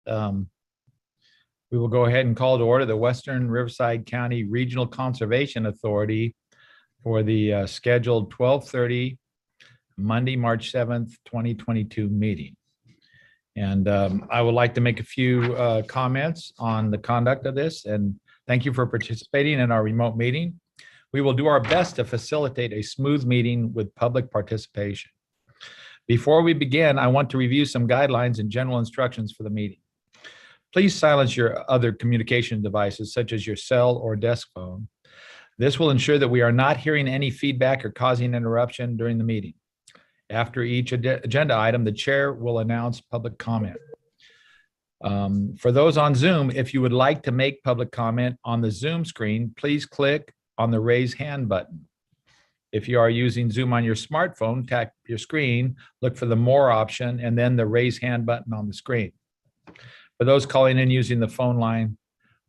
we will go ahead and call to order the Western Riverside County Regional Conservation Authority for the scheduled 12:30 Monday, March 7th, 2022 meeting. And I would like to make a few comments on the conduct of this, and thank you for participating in our remote meeting. We will do our best to facilitate a smooth meeting with public participation. Before we begin, I want to review some guidelines and general instructions for the meeting. Please silence your other communication devices, such as your cell or desk phone. This will ensure that we are not hearing any feedback or causing interruption during the meeting. After each agenda item, the chair will announce public comment. For those on Zoom, if you would like to make public comment on the Zoom screen, please click on the raise hand button. If you are using Zoom on your smartphone, tap your screen, look for the more option, and then the raise hand button on the screen. For those calling in using the phone line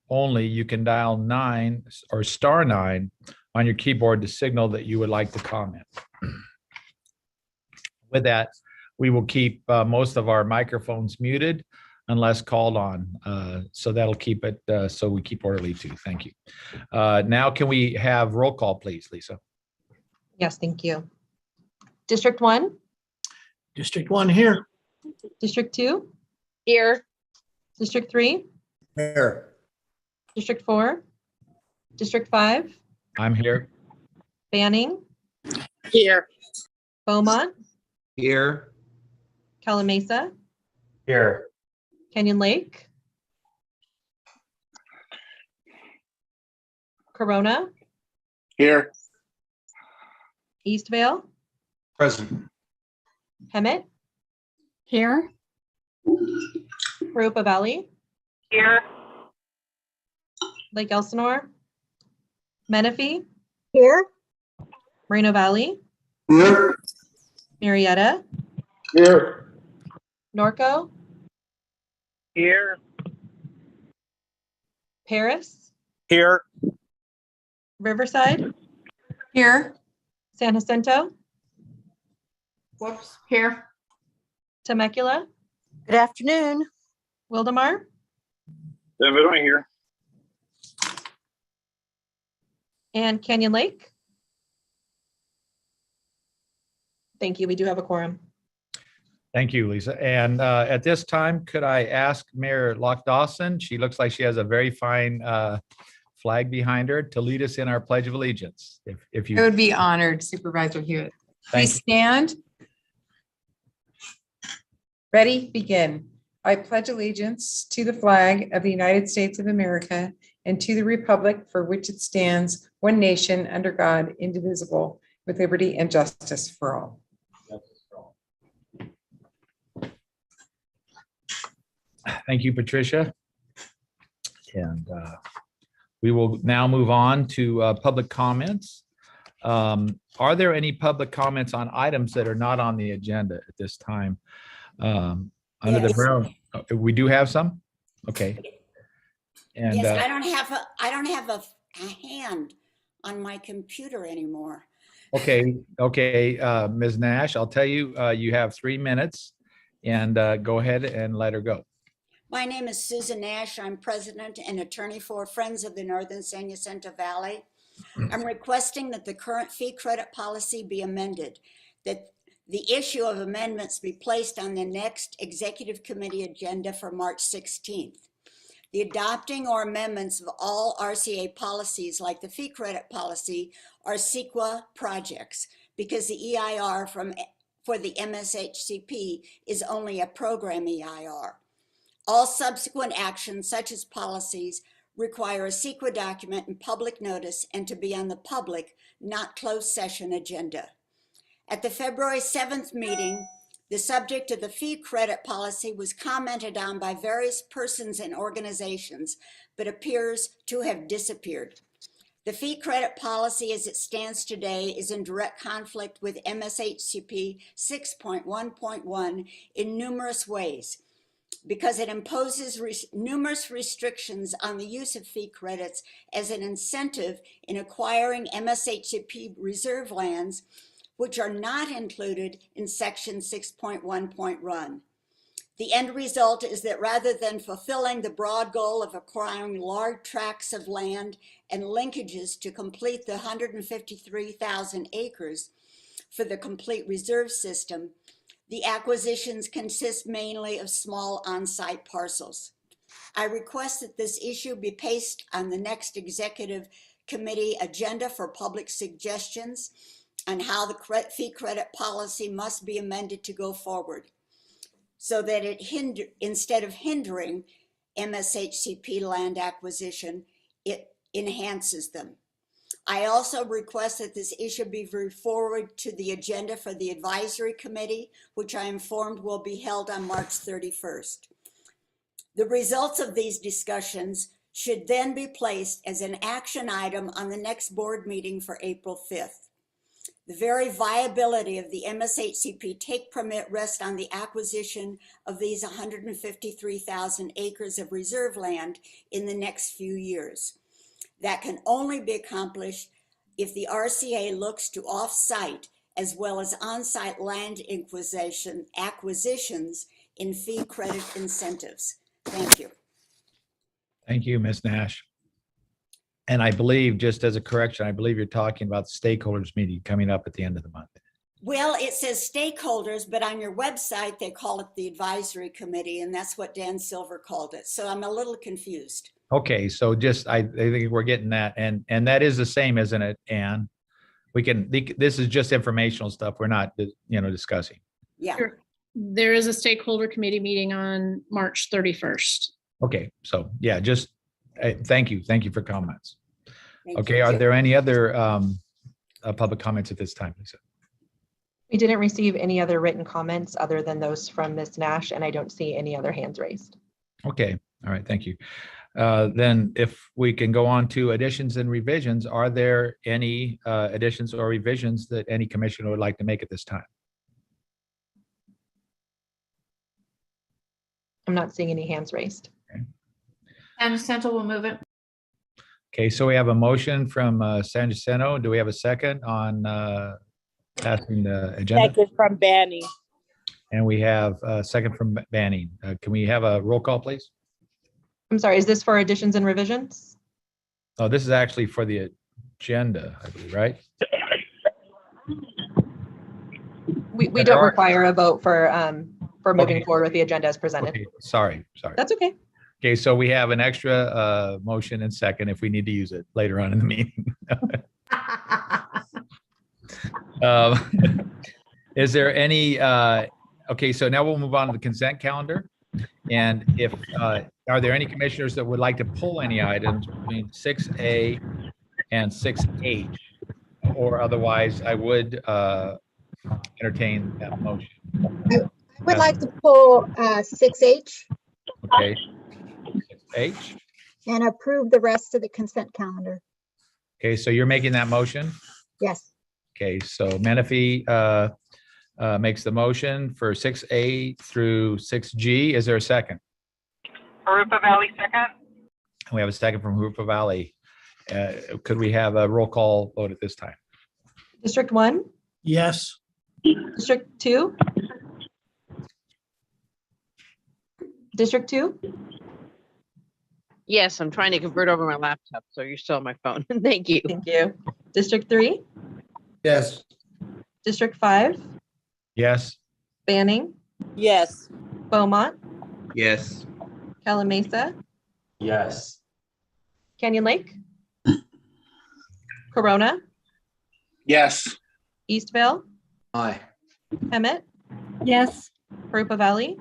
only, you can dial 9 or *9 on your keyboard to signal that you would like to comment. With that, we will keep most of our microphones muted unless called on. So that'll keep it so we keep orderly too. Thank you. Now can we have roll call, please, Lisa? Yes, thank you. District 1? District 1 here. District 2? Here. District 3? Here. District 4? District 5? I'm here. Banning? Here. Beaumont? Here. Calamasa? Here. Canyon Lake? Corona? Here. Eastvale? Present. Hemet? Here. Caropa Valley? Here. Lake Elsinore? Menifee? Here. Moreno Valley? Here. Marietta? Here. Norco? Here. Paris? Here. Riverside? Here. San Jacinto? Whoops. Here. Temecula? Good afternoon. Wildemar? Everyone here. And Canyon Lake? Thank you. We do have a quorum. Thank you, Lisa. And at this time, could I ask Mayor Loch Dawson, she looks like she has a very fine flag behind her, to lead us in our Pledge of Allegiance. If you I would be honored, Supervisor Hewitt. Thank Please stand. Ready, begin. I pledge allegiance to the flag of the United States of America and to the republic for which it stands, one nation, under God, indivisible, with liberty and justice for all. Thank you, Patricia. And we will now move on to public comments. Are there any public comments on items that are not on the agenda at this time? Under the brown, we do have some? Okay. And yes, I don't have a hand on my computer anymore. Okay, Ms. Nash, I'll tell you, you have 3 minutes, and go ahead and let her go. My name is Susan Nash. I'm president and attorney for Friends of the Northern San Jacinto Valley. I'm requesting that the current fee credit policy be amended, that the issue of amendments be placed on the next executive committee agenda for March 16th. The adopting or amendments of all RCA policies, like the fee credit policy, are CEQA projects, because the EIR for the MSHCP is only a program EIR. All subsequent actions, such as policies, require a CEQA document and public notice, and to be on the public, not closed session agenda. At the February 7th meeting, the subject of the fee credit policy was commented on by various persons and organizations, but appears to have disappeared. The fee credit policy as it stands today is in direct conflict with MSHCP 6.1.1 in numerous ways, because it imposes numerous restrictions on the use of fee credits as an incentive in acquiring MSHCP reserve lands, which are not included in section 6.1.1. The end result is that rather than fulfilling the broad goal of acquiring large tracts of land and linkages to complete the 153,000 acres for the complete reserve system, the acquisitions consist mainly of small on-site parcels. I request that this issue be placed on the next executive committee agenda for public suggestions on how the fee credit policy must be amended to go forward, so that it instead of hindering MSHCP land acquisition, it enhances them. I also request that this issue be referred forward to the agenda for the advisory committee, which I am informed will be held on March 31st. The results of these discussions should then be placed as an action item on the next board meeting for April 5th. The very viability of the MSHCP take permit rests on the acquisition of these 153,000 acres of reserve land in the next few years. That can only be accomplished if the RCA looks to off-site as well as on-site land acquisitions in fee credit incentives. Thank you. Thank you, Ms. Nash. And I believe, just as a correction, I believe you're talking about the stakeholders meeting coming up at the end of the month. Well, it says stakeholders, but on your website, they call it the advisory committee, and that's what Dan Silver called it. So I'm a little confused. Okay, so just, I think we're getting that, and that is the same, isn't it, Ann? This is just informational stuff. We're not, discussing. Yeah. Sure. There is a stakeholder committee meeting on March 31st. Okay, so yeah, just, thank you. Thank you for comments. Thank Okay, you. are there any other public comments at this time, Lisa? We didn't receive any other written comments other than those from Ms. Nash, and I don't see any other hands raised. Okay, all right, thank you. Then if we can go on to additions and revisions, are there any additions or revisions that any commissioner would like to make at this time? I'm not seeing any hands raised. San Jacinto will move it. Okay, so we have a motion from San Jacinto. Do we have a second on passing the agenda? Second from Banning. And we have a second from Banning. Can we have a roll call, please? I'm sorry, is this for additions and revisions? Oh, this is actually for the agenda, I believe, right? We don't require a vote for moving Okay. forward with the agenda as presented. Okay, sorry. That's okay. Okay, so we have an extra motion and second if we need to use it later on in the meeting. Is there any, okay, so now we'll move on to the consent calendar. And if, are there any commissioners that would like to pull any items between 6A and 6H? Or otherwise, I would entertain that motion. I would like to pull 6H Okay. 6H. and approve the rest of the consent calendar. Okay, so you're making that motion? Yes. Okay, so Menifee makes the motion for 6A through 6G. Is there a second? Harupa Valley second. We have a second from Hoopa Valley. Could we have a roll call vote at this time? District 1, Yes. District 2? District 2? Yes, I'm trying to convert over my laptop, so you're still on my phone. Thank you. Thank you. District 3? Yes. District 5? Yes. Banning? Yes. Beaumont? Yes. Calamasa? Yes. Canyon Lake? Corona? Yes. Eastvale? Aye. Emmett? Yes. Harupa Valley?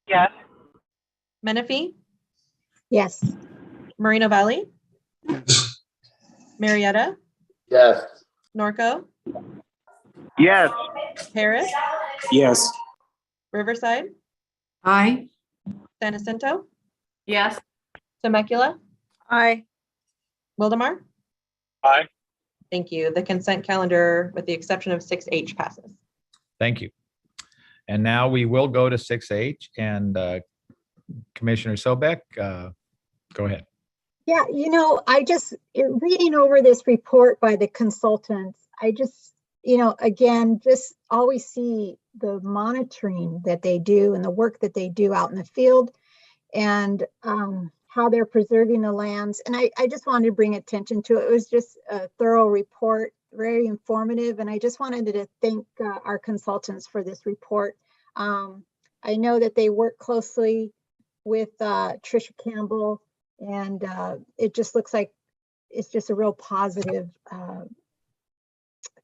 Yes. Menifee? Yes. Moreno Valley? Marietta? Yes. Norco? Yes. Harris? Yes. Riverside? Aye. San Jacinto? Yes. Temecula? Aye. Wildemar? Aye. Thank you. The consent calendar, with the exception of 6H, passes. Thank you. And now we will go to 6H and Commissioner Sobek, go ahead. Yeah, I just, reading over this report by the consultants, again, just always see the monitoring that they do and the work that they do out in the field, and how they're preserving the lands. And I just wanted to bring attention to it. It was just a thorough report, very informative. And I just wanted to thank our consultants for this report. I know that they work closely with Tricia Campbell, and it just looks like it's just a real positive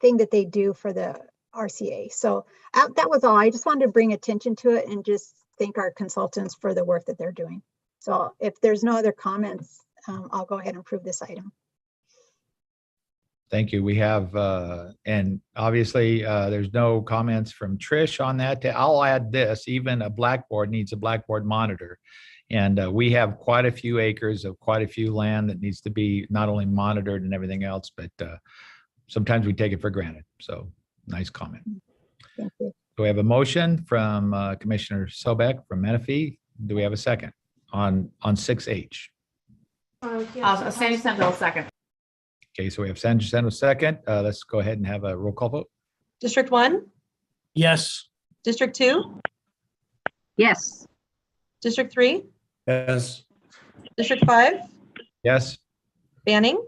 thing that they do for the RCA. So that was all. I just wanted to bring attention to it and just thank our consultants for the work that they're doing. So if there's no other comments, I'll go ahead and approve this item. Thank you. We have, and obviously there's no comments from Trish on that. I'll add this, even a blackboard needs a blackboard monitor. And we have quite a few acres of quite a few land that needs to be not only monitored and everything else, but sometimes we take it for granted. So nice comment. Thank you. So we have a motion from Commissioner Sobek from Menifee. Do we have a second on 6H? Sandy Sentinel, second. Okay, so we have Sandra Seno second. Let's go ahead and have a roll call vote. District 1, Yes. District 2, Yes. District 3, Yes. District 5, Yes. Banning,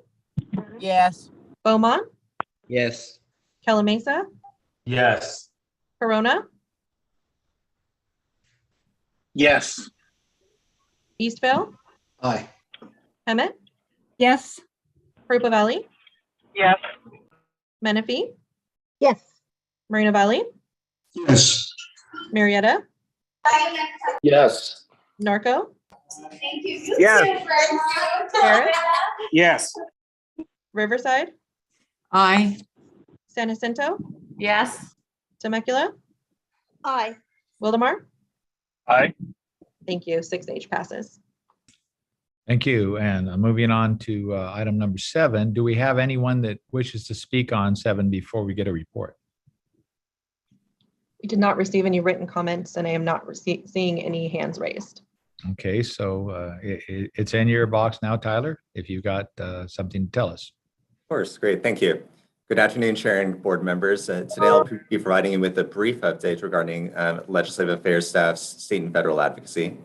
Yes. Beaumont, Yes. Calamasa, Yes. Corona, Yes. Eastvale, Aye. Hemet, Yes. Harupa Valley, Yes. Menifee, Yes. Moreno Valley, Yes. Marietta, Yes. Norco, Yes. Harris, Yes. Riverside, Aye. San Jacinto, Yes. Temecula, Aye. Wildemar. Aye. Thank you. 6H passes. Thank you. And moving on to item number 7, do we have anyone that wishes to speak on 7 before we get a report? We did not receive any written comments, and I am not seeing any hands raised. Okay, so it's in your box now, Tyler, if you've got something to tell us. Of course, great, thank you. Good afternoon, Chair and board members. Today I'll be providing you with a brief update regarding Legislative Affairs staff's state and federal advocacy.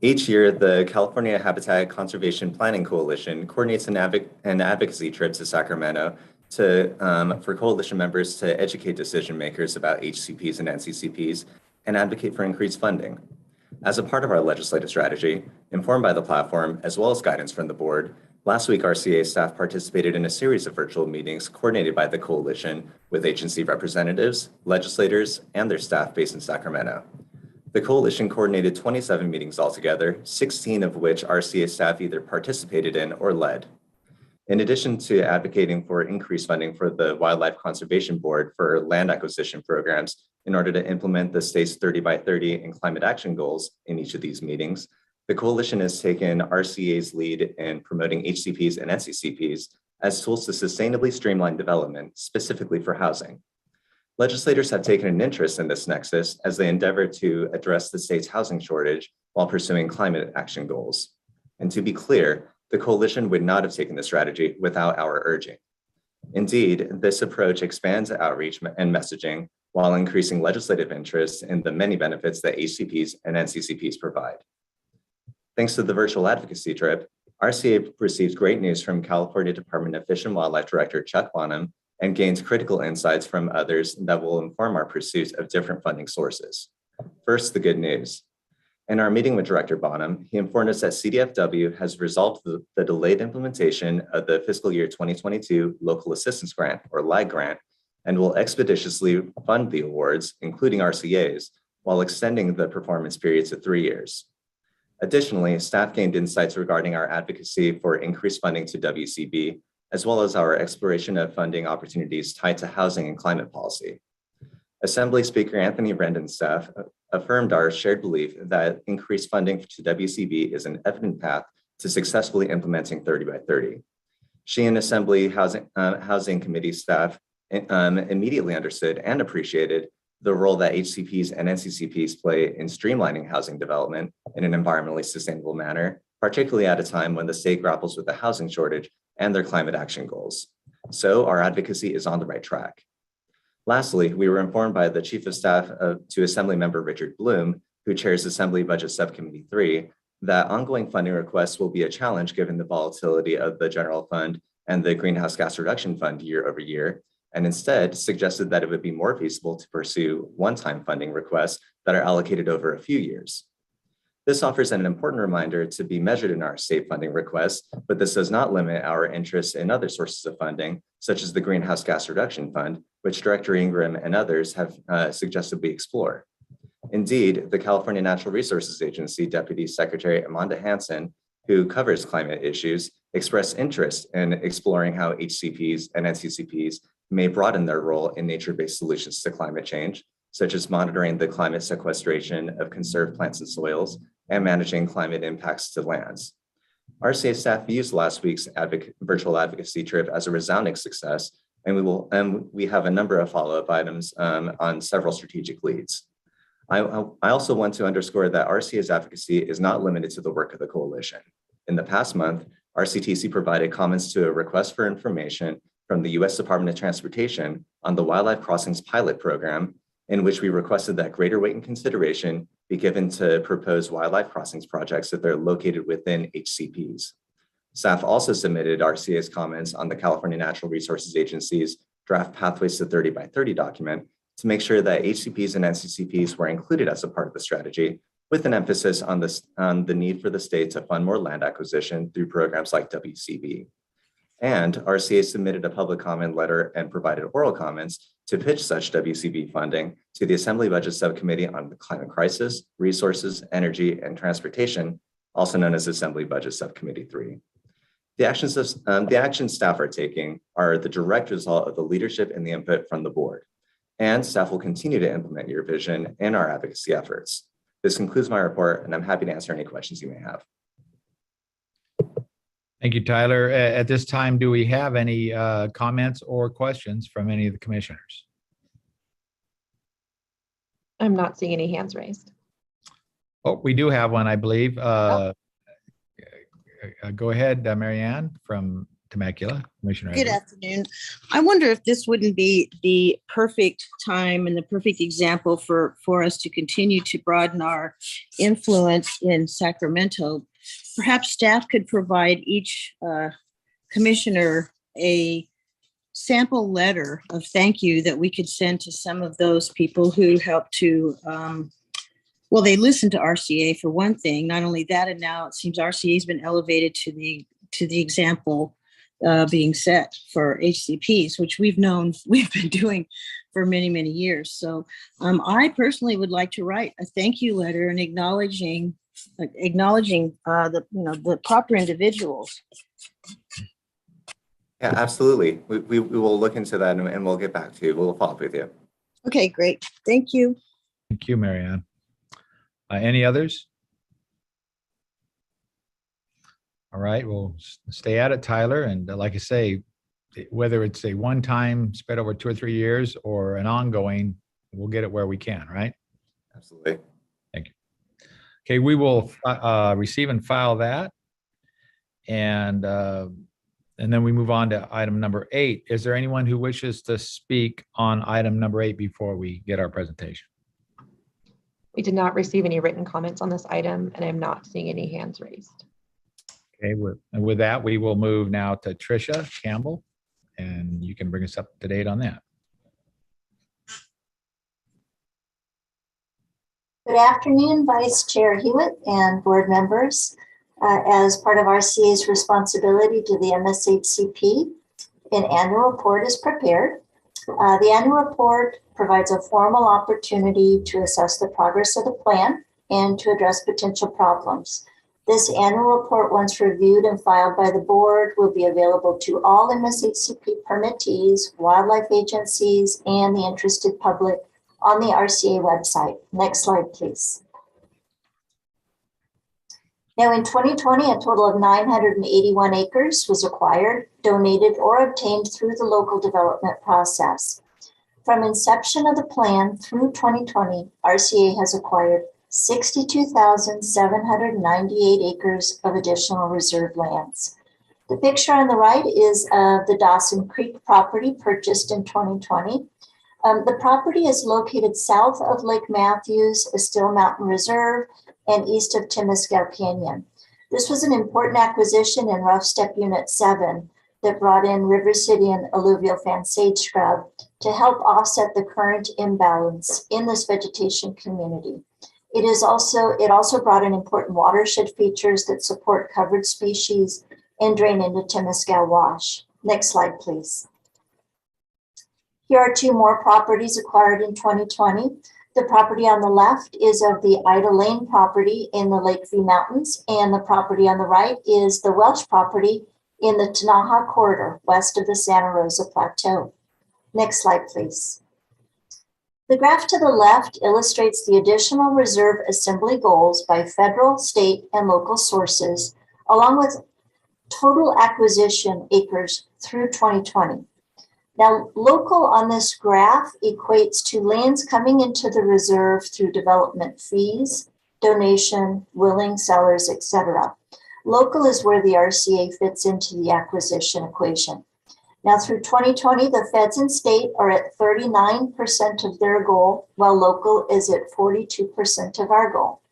Each year, the California Habitat Conservation Planning Coalition coordinates an advocacy trip to Sacramento for coalition members to educate decision makers about HCPs and NCCPs and advocate for increased funding. As a part of our legislative strategy, informed by the platform, as well as guidance from the board, last week RCA staff participated in a series of virtual meetings coordinated by the coalition with agency representatives, legislators, and their staff based in Sacramento. The coalition coordinated 27 meetings altogether, 16 of which RCA staff either participated in or led. In addition to advocating for increased funding for the Wildlife Conservation Board for land acquisition programs in order to implement the state's 30 by 30 and climate action goals in each of these meetings, the coalition has taken RCA's lead in promoting HCPs and NCCPs as tools to sustainably streamline development, specifically for housing. Legislators have taken an interest in this nexus as they endeavor to address the state's housing shortage while pursuing climate action goals. And to be clear, the coalition would not have taken this strategy without our urging. Indeed, this approach expands outreach and messaging while increasing legislative interest in the many benefits that HCPs and NCCPs provide. Thanks to the virtual advocacy trip, RCA received great news from California Department of Fish and Wildlife Director Chuck Bonham and gained critical insights from others that will inform our pursuit of different funding sources. First, the good news. In our meeting with Director Bonham, he informed us that CDFW has resolved the delayed implementation of the fiscal year 2022 Local Assistance Grant, or LAG grant, and will expeditiously fund the awards, including RCAs, while extending the performance period to 3 years. Additionally, staff gained insights regarding our advocacy for increased funding to WCB, as well as our exploration of funding opportunities tied to housing and climate policy. Assembly Speaker Anthony Brandon's staff affirmed our shared belief that increased funding to WCB is an evident path to successfully implementing 30 by 30. She and Assembly Housing Committee staff immediately understood and appreciated the role that HCPs and NCCPs play in streamlining housing development in an environmentally sustainable manner, particularly at a time when the state grapples with the housing shortage and their climate action goals. So our advocacy is on the right track. Lastly, we were informed by the Chief of Staff to Assemblymember Richard Bloom, who chairs Assembly Budget Subcommittee 3, that ongoing funding requests will be a challenge given the volatility of the general fund and the greenhouse gas reduction fund year over year, and instead suggested that it would be more feasible to pursue one-time funding requests that are allocated over a few years. This offers an important reminder to be measured in our state funding requests, but this does not limit our interest in other sources of funding, such as the Greenhouse Gas Reduction Fund, which Director Ingram and others have suggested we explore. Indeed, the California Natural Resources Agency Deputy Secretary Amanda Hansen, who covers climate issues, expressed interest in exploring how HCPs and NCCPs may broaden their role in nature-based solutions to climate change, such as monitoring the climate sequestration of conserved plants and soils and managing climate impacts to lands. RCA staff used last week's virtual advocacy trip as a resounding success, and we have a number of follow-up items on several strategic leads. I also want to underscore that RCA's advocacy is not limited to the work of the coalition. In the past month, RCTC provided comments to a request for information from the U.S. Department of Transportation on the Wildlife Crossings pilot program, in which we requested that greater weight and consideration be given to proposed wildlife crossings projects that they're located within HCPs. Staff also submitted RCA's comments on the California Natural Resources Agency's draft Pathways to 30 by 30 document to make sure that HCPs and NCCPs were included as a part of the strategy, with an emphasis on the need for the state to fund more land acquisition through programs like WCB. And RCA submitted a public comment letter and provided oral comments to pitch such WCB funding to the Assembly Budget Subcommittee on the Climate Crisis, Resources, Energy, and Transportation, also known as Assembly Budget Subcommittee 3. The actions staff are taking are the direct result of the leadership and the input from the board, and staff will continue to implement your vision and our advocacy efforts. This concludes my report, and I'm happy to answer any questions you may have. Thank you, Tyler. At this time, do we have any comments or questions from any of the commissioners? I'm not seeing any hands raised. Oh, we do have one, I believe. Go ahead, Marianne from Temecula, Commissioner. Good Edwards. afternoon. I wonder if this wouldn't be the perfect time and the perfect example for us to continue to broaden our influence in Sacramento. Perhaps staff could provide each commissioner a sample letter of thank you that we could send to some of those people who helped to, well, they listened to RCA for one thing. Not only that, and now it seems RCA has been elevated to the example being set for HCPs, which we've been doing for many, many years. So I personally would like to write a thank you letter and acknowledging the proper individuals. Yeah, absolutely. We will look into that and we'll get back to you. We'll follow up with you. Okay, great. Thank you. Thank you, Marianne. Any others? All right, we'll stay at it, Tyler. And like I say, whether it's a one-time spread over 2 or 3 years or an ongoing, we'll get it where we can, right? Absolutely. Thank you. Okay, we will receive and file that. And then we move on to item number 8. Is there anyone who wishes to speak on item number 8 before we get our presentation? We did not receive any written comments on this item, and I'm not seeing any hands raised. Okay, with that, we will move now to Tricia Campbell, and you can bring us up to date on that. Good afternoon, Vice Chair Hewitt and board members. As part of RCA's responsibility to the MSHCP, an annual report is prepared. The annual report provides a formal opportunity to assess the progress of the plan and to address potential problems. This annual report, once reviewed and filed by the board, will be available to all MSHCP permittees, wildlife agencies, and the interested public on the RCA website. Next slide, please. Now, in 2020, a total of 981 acres was acquired, donated, or obtained through the local development process. From inception of the plan through 2020, RCA has acquired 62,798 acres of additional reserve lands. The picture on the right is of the Dawson Creek property purchased in 2020. The property is located south of Lake Matthews, a Still Mountain Reserve, and east of Temescal Canyon. This was an important acquisition in Rough Step Unit 7 that brought in River City and alluvial fan sage scrub to help offset the current imbalance in this vegetation community. It also brought in important watershed features that support covered species and drain into Temescal Wash. Next slide, please. Here are two more properties acquired in 2020. The property on the left is of the Ida Lane property in the Lakeview Mountains, and the property on the right is the Welsh property in the Tanaha corridor west of the Santa Rosa Plateau. Next slide, please. The graph to the left illustrates the additional reserve assembly goals by federal, state, and local sources, along with total acquisition acres through 2020. Now, local on this graph equates to lands coming into the reserve through development fees, donation, willing sellers, etc. Local is where the RCA fits into the acquisition equation. Now, through 2020, the feds and state are at 39% of their goal, while local is at 42% of our goal.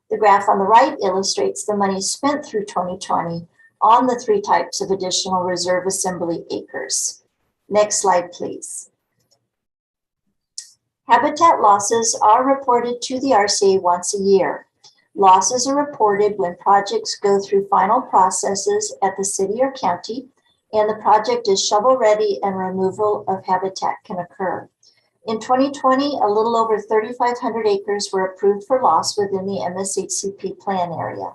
The graph on the right illustrates the money spent through 2020 on the three types of additional reserve assembly acres. Next slide, please. Habitat losses are reported to the RCA once a year. Losses are reported when projects go through final processes at the city or county, and the project is shovel ready and removal of habitat can occur. In 2020, a little over 3,500 acres were approved for loss within the MSHCP plan area.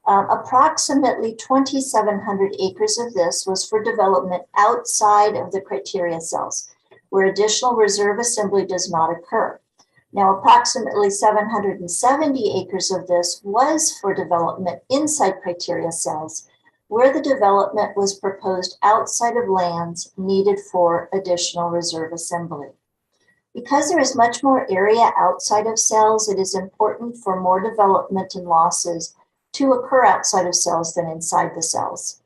Approximately 2,700 acres of this was for development outside of the criteria cells, where additional reserve assembly does not occur. Now, approximately 770 acres of this was for development inside criteria cells, where the development was proposed outside of lands needed for additional reserve assembly. Because there is much more area outside of cells, it is important for more development and losses to occur outside of cells than inside the cells.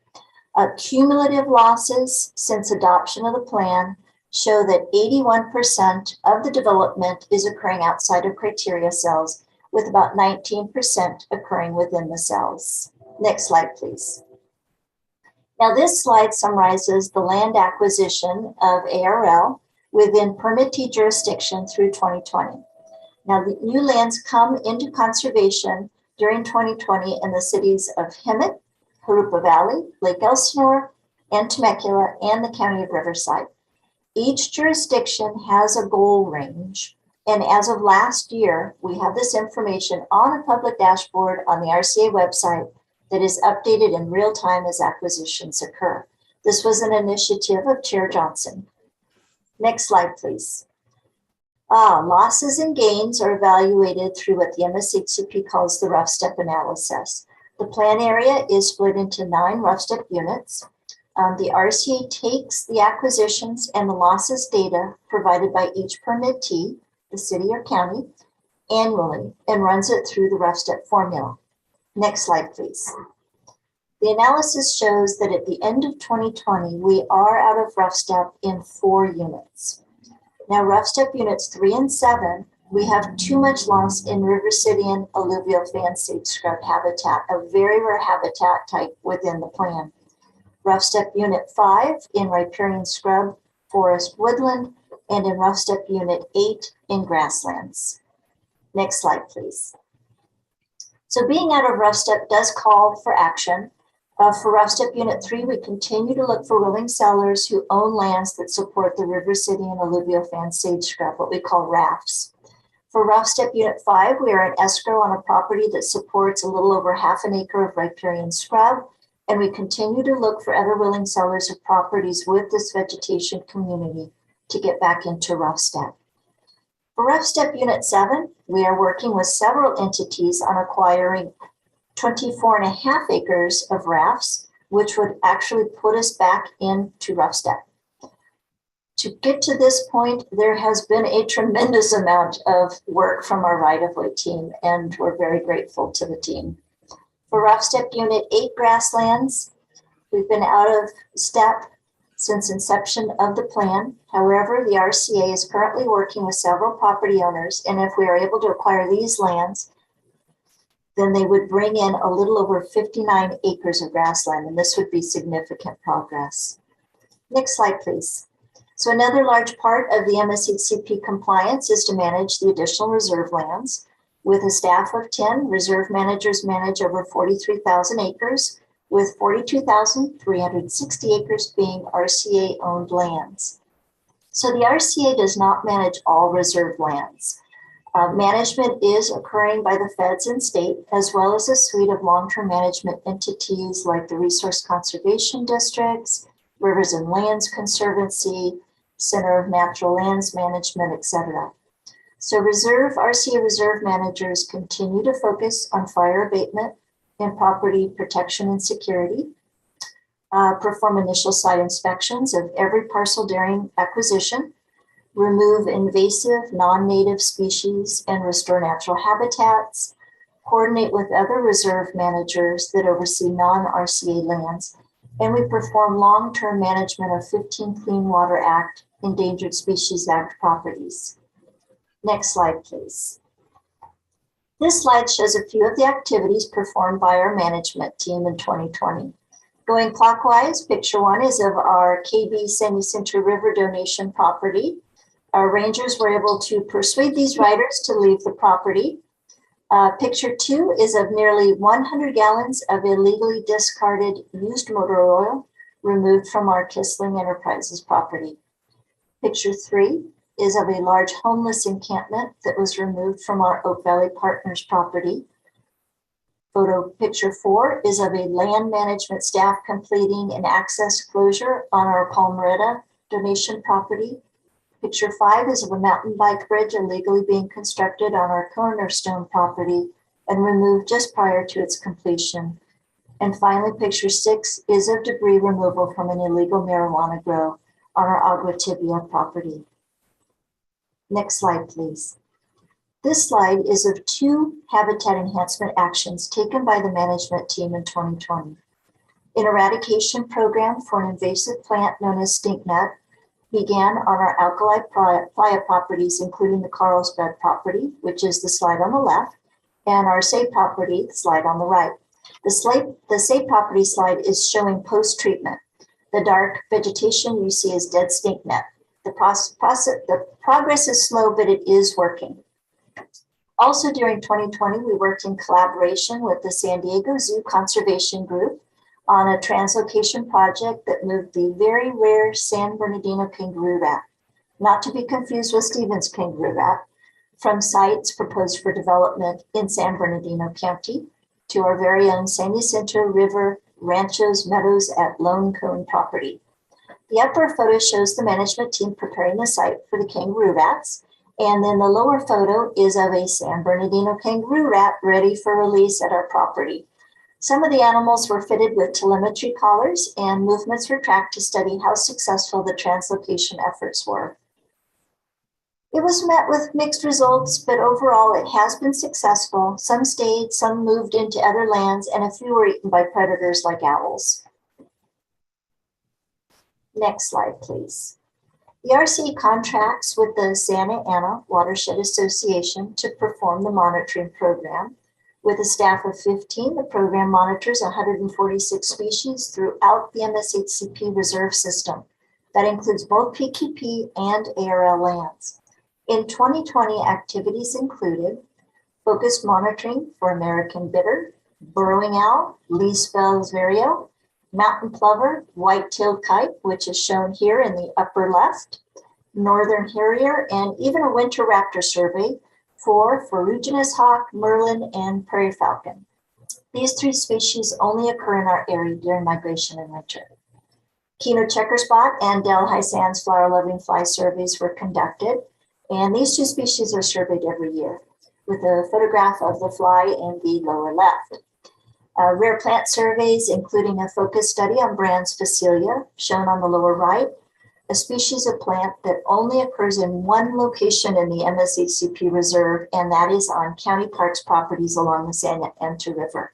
Cumulative losses since adoption of the plan show that 81% of the development is occurring outside of criteria cells, with about 19% occurring within the cells. Next slide, please. Now, this slide summarizes the land acquisition of ARL within permittee jurisdiction through 2020. Now, the new lands come into conservation during 2020 in the cities of Hemet, Jurupa Valley, Lake Elsinore, and Temecula, and the county of Riverside. Each jurisdiction has a goal range, and as of last year, we have this information on a public dashboard on the RCA website that is updated in real time as acquisitions occur. This was an initiative of Chair Johnson. Next slide, please. Losses and gains are evaluated through what the MSHCP calls the rough step analysis. The plan area is split into 9 rough step units. The RCA takes the acquisitions and the losses data provided by each permittee, the city or county, annually and runs it through the rough step formula. Next slide, please. The analysis shows that at the end of 2020, we are out of rough step in 4 units. Now, rough step units 3 and 7, we have too much loss in River City and alluvial fan sage scrub habitat, a very rare habitat type within the plan. Rough step unit 5 in riparian scrub, forest woodland, and in rough step unit 8 in grasslands. Next slide, please. So being out of rough step does call for action. For rough step unit 3, we continue to look for willing sellers who own lands that support the River City and alluvial fan sage scrub, what we call RAFs. For rough step unit 5, we are in escrow on a property that supports a little over half an acre of riparian scrub, and we continue to look for other willing sellers of properties with this vegetation community to get back into rough step. For rough step unit 7, we are working with several entities on acquiring 24.5 acres of RAFs, which would actually put us back into rough step. To get to this point, there has been a tremendous amount of work from our right-of-way team, and we're very grateful to the team. For rough step unit 8 grasslands, we've been out of step since inception of the plan. However, the RCA is currently working with several property owners, and if we are able to acquire these lands, then they would bring in a little over 59 acres of grassland, and this would be significant progress. Next slide, please. So another large part of the MSHCP compliance is to manage the additional reserve lands. With a staff of 10, reserve managers manage over 43,000 acres, with 42,360 acres being RCA-owned lands. So the RCA does not manage all reserve lands. Management is occurring by the feds and state, as well as a suite of long-term management entities like the Resource Conservation Districts, Rivers and Lands Conservancy, Center of Natural Lands Management, etc. So RCA reserve managers continue to focus on fire abatement and property protection and security, perform initial site inspections of every parcel during acquisition, remove invasive non-native species and restore natural habitats, coordinate with other reserve managers that oversee non-RCA lands, and we perform long-term management of 15 Clean Water Act, Endangered Species Act properties. Next slide, please. This slide shows a few of the activities performed by our management team in 2020. Going clockwise, picture 1 is of our KB San Jacinto River donation property. Our rangers were able to persuade these riders to leave the property. Picture 2 is of nearly 100 gallons of illegally discarded used motor oil removed from our Kissling Enterprises property. Picture 3 is of a large homeless encampment that was removed from our Oak Valley Partners property. Picture 4 is of a land management staff completing an access closure on our Palmeretta donation property. Picture 5 is of a mountain bike bridge illegally being constructed on our Cornerstone property and removed just prior to its completion. And finally, picture 6 is of debris removal from an illegal marijuana grow on our Agua Tibia property. Next slide, please. This slide is of 2 habitat enhancement actions taken by the management team in 2020. An eradication program for an invasive plant known as stinknut began on our alkali playa properties, including the Carlsbad property, which is the slide on the left, and our Say property, the slide on the right. The Say property slide is showing post-treatment. The dark vegetation you see is dead stinknut. The progress is slow, but it is working. Also during 2020, we worked in collaboration with the San Diego Zoo Conservation Group on a translocation project that moved the very rare San Bernardino kangaroo rat, not to be confused with Stevens kangaroo rat, from sites proposed for development in San Bernardino County to our very own San Jacinto River Ranchos Meadows at Lone Cone property. The upper photo shows the management team preparing the site for the kangaroo rats, and then the lower photo is of a San Bernardino kangaroo rat ready for release at our property. Some of the animals were fitted with telemetry collars and movements were tracked to study how successful the translocation efforts were. It was met with mixed results, but overall it has been successful. Some stayed, some moved into other lands, and a few were eaten by predators like owls. Next slide, please. The RCA contracts with the Santa Ana Watershed Association to perform the monitoring program. With a staff of 15, the program monitors 146 species throughout the MSHCP reserve system. That includes both PQP and ARL lands. In 2020, activities included focused monitoring for American bitter, burrowing owl, Leesfell's vireo, mountain plover, white-tailed kite, which is shown here in the upper left, northern harrier, and even a winter raptor survey for ferruginous hawk, merlin, and prairie falcon. These 3 species only occur in our area during migration in winter. Kino checker spot and Delhi Sands flower-loving fly surveys were conducted, and these 2 species are surveyed every year, with a photograph of the fly in the lower left. Rare plant surveys, including a focus study on Brand's Phacelia, shown on the lower right, a species of plant that only occurs in one location in the MSHCP reserve, and that is on county parks properties along the San Jacinto River.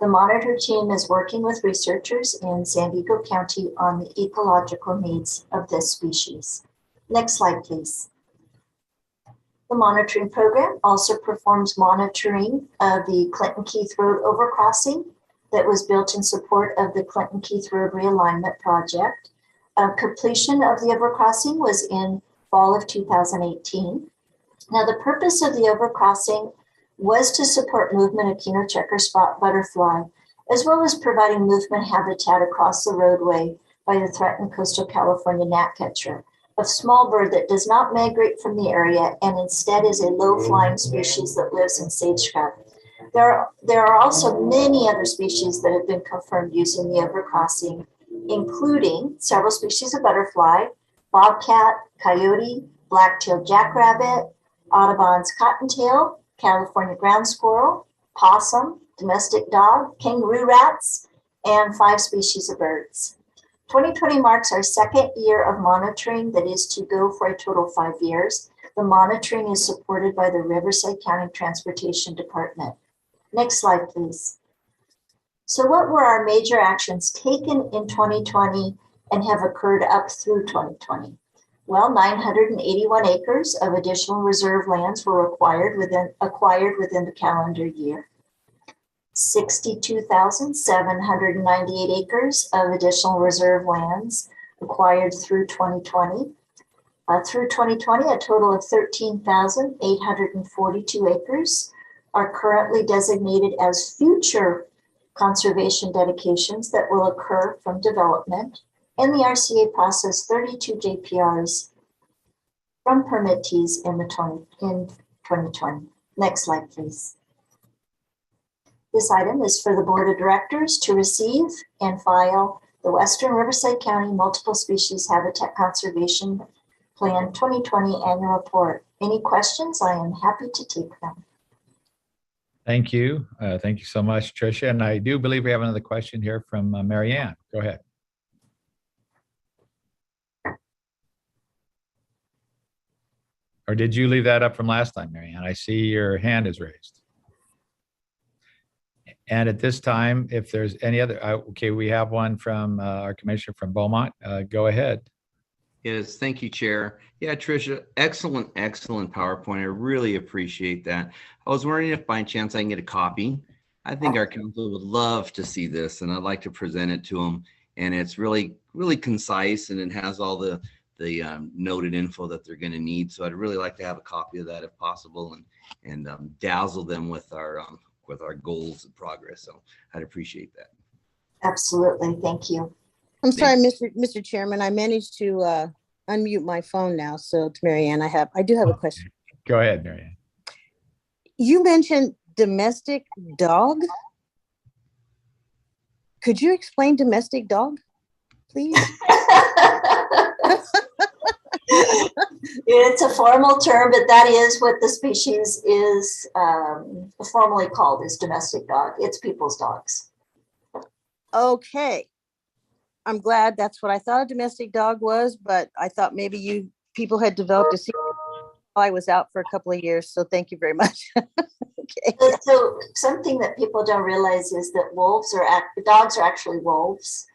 The monitor team is working with researchers in San Diego County on the ecological needs of this species. Next slide, please. The monitoring program also performs monitoring of the Clinton Keith Road overcrossing that was built in support of the Clinton Keith Road realignment project. Completion of the overcrossing was in fall of 2018. Now, the purpose of the overcrossing was to support movement of Keno checker spot butterfly, as well as providing movement habitat across the roadway by the threatened coastal California gnatcatcher, a small bird that does not migrate from the area and instead is a low-flying species that lives in sage scrub. There are also many other species that have been confirmed using the overcrossing, including several species of butterfly, bobcat, coyote, black-tailed jackrabbit, Audubon's cottontail, California ground squirrel, possum, domestic dog, kangaroo rats, and 5 species of birds. 2020 marks our second year of monitoring that is to go for a total of 5 years. The monitoring is supported by the Riverside County Transportation Department. Next slide, please. So what were our major actions taken in 2020 and have occurred up through 2020? Well, 981 acres of additional reserve lands were acquired within the calendar year. 62,798 acres of additional reserve lands acquired through 2020. Through 2020, a total of 13,842 acres are currently designated as future conservation dedications that will occur from development. And the RCA processed 32 JPRs from permittees in 2020. Next slide, please. This item is for the Board of Directors to receive and file the Western Riverside County Multiple Species Habitat Conservation Plan 2020 Annual Report. Any questions? I am happy to take them. Thank you. Thank you so much, Tricia. And I do believe we have another question here from Mary Ann. Go ahead. Or did you leave that up from last time, Mary Ann? I see your hand is raised. And at this time, if there's any other, okay, we have one from our commissioner from Beaumont. Go ahead. Yes, thank you, Chair. Yeah, Tricia, excellent PowerPoint. I really appreciate that. I was wondering if by chance I can get a copy. I think our council would love to see this, and I'd like to present it to them. And it's really concise, and it has all the noted info that they're going to need. So I'd really like to have a copy of that if possible, and dazzle them with our goals and progress. So I'd appreciate that. Absolutely, thank you. I'm sorry, Mr. Chairman, I managed to unmute my phone now. So to Mary Ann, I do have a question. Go ahead, Mary Ann. You mentioned domestic dog. Could you explain domestic dog, please? It's a formal term, but that is what the species is formally called, is domestic dog. It's people's dogs. Okay. I'm glad. That's what I thought a domestic dog was, but I thought maybe people had developed a secret while I was out for a couple of years. So thank you very much. Okay. So something that people don't realize is that dogs are actually wolves.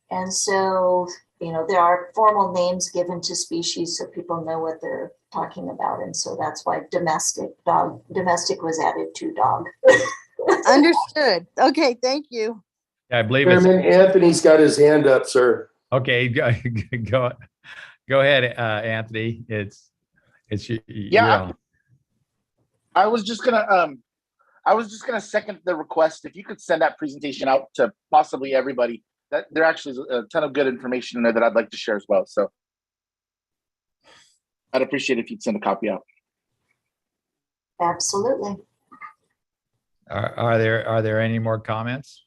And so, there are formal names given to species so people know what they're talking about. And so that's why domestic was added to dog. Understood. Okay, thank you. Yeah, I believe Chairman, Anthony's got his hand up, sir. Okay, go ahead, Anthony. It's yeah. I was just gonna second the request. If you could send that presentation out to possibly everybody, that there actually is a ton of good information in there that I'd like to share as well. So I'd appreciate it if you'd send a copy out. Absolutely. Are there any more comments?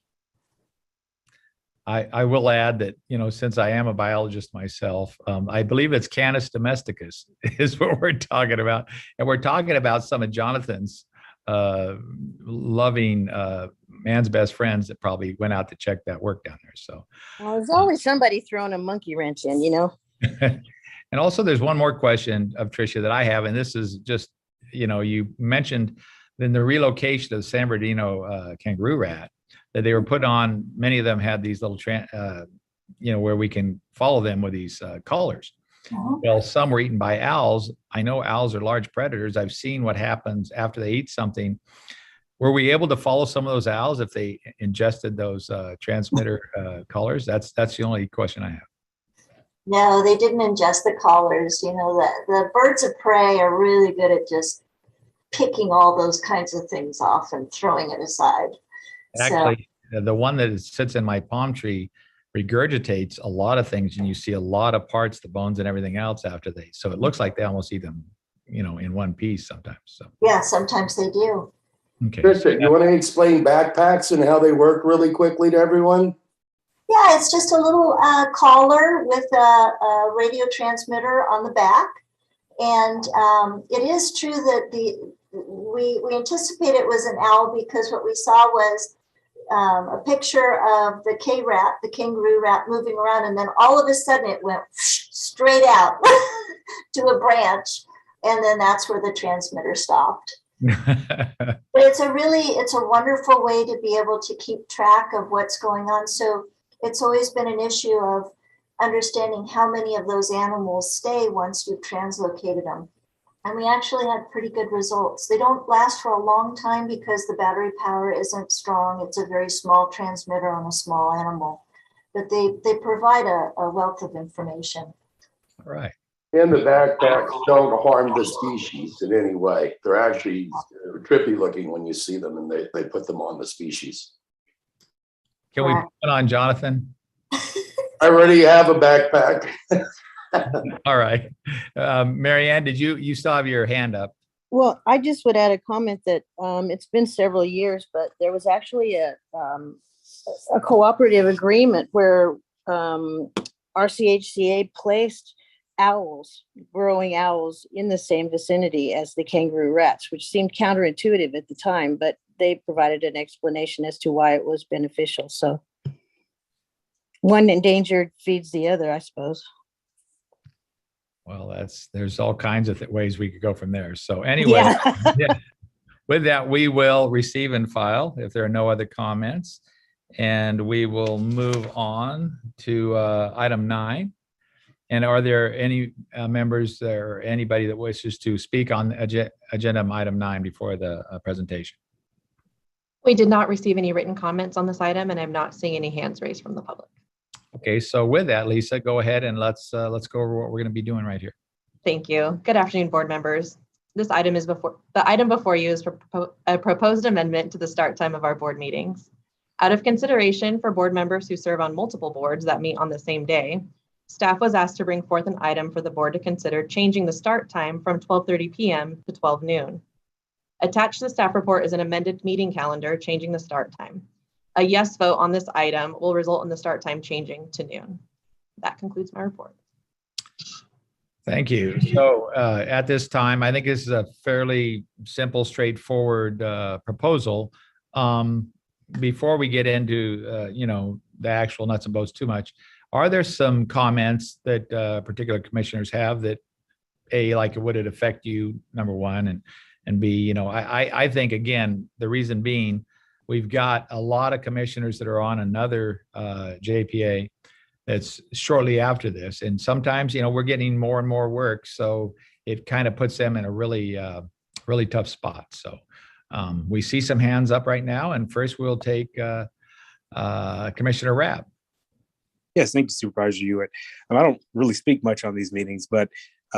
I will add that, since I am a biologist myself, I believe it's Canis domesticus is what we're talking about. And we're talking about some of Jonathan's loving man's best friends that probably went out to check that work down there. So well, there's always somebody throwing a monkey wrench in, And also there's one more question of Tricia that I have, and this is just, you mentioned in the relocation of the San Bernardino kangaroo rat, that they were put on. Many of them had these little, where we can follow them with these collars. Well, some were eaten by owls. I know owls are large predators. I've seen what happens after they eat something. Were we able to follow some of those owls if they ingested those transmitter collars? That's the only question I have. No, they didn't ingest the collars. You know, the birds of prey are really good at just picking all those kinds of things off and throwing it aside. Actually, the one that sits in my palm tree regurgitates a lot of things, and you see a lot of parts, the bones and everything else after they. So it looks like they almost eat them, in one piece sometimes. So yeah, sometimes they do. okay. Trisha, you want to explain backpacks and how they work really quickly to everyone? Yeah, it's just a little collar with a radio transmitter on the back. And it is true that we anticipate it was an owl because what we saw was a picture of the K-rat, the kangaroo rat, moving around, and then all of a sudden it went straight out to a branch, and then that's where the transmitter stopped. But it's a wonderful way to be able to keep track of what's going on. So it's always been an issue of understanding how many of those animals stay once you've translocated them. And we actually had pretty good results. They don't last for a long time because the battery power isn't strong. It's a very small transmitter on a small animal, but they provide a wealth of information. All right. And the backpacks don't harm the species in any way. They're actually trippy looking when you see them, and they put them on the species. Can we put it on Jonathan? I already have a backpack. All right. Mary Ann, did you still have your hand up? Well, I just would add a comment that it's been several years, but there was actually a cooperative agreement where RCHCA placed burrowing owls in the same vicinity as the kangaroo rats, which seemed counterintuitive at the time, but they provided an explanation as to why it was beneficial. So one endangered feeds the other, I suppose. Well, there's all kinds of ways we could go from there. So anyway, yeah. With that, we will receive and file if there are no other comments, and we will move on to item 9. And are there any members or anybody that wishes to speak on agenda item 9 before the presentation? We did not receive any written comments on this item, and I'm not seeing any hands raised from the public. Okay, so with that, Lisa, go ahead and let's go over what we're going to be doing right here. Thank you. Good afternoon, board members. This item is the item before you is for a proposed amendment to the start time of our board meetings. Out of consideration for board members who serve on multiple boards that meet on the same day, staff was asked to bring forth an item for the board to consider changing the start time from 12:30 p.m. to 12 noon. Attached to the staff report is an amended meeting calendar changing the start time. A yes vote on this item will result in the start time changing to noon. That concludes my report. Thank you. So at this time, I think this is a fairly simple, straightforward proposal. Before we get into the actual nuts and bolts too much, are there some comments that particular commissioners have that like would it affect you, number one, and B, I think, again, the reason being, we've got a lot of commissioners that are on another JPA that's shortly after this. And sometimes, we're getting more and more work. So it kind of puts them in a really, really tough spot. So we see some hands up right now. And first we'll take Commissioner Rabb. Yes, thank you, Supervisor Hewitt. I don't really speak much on these meetings, but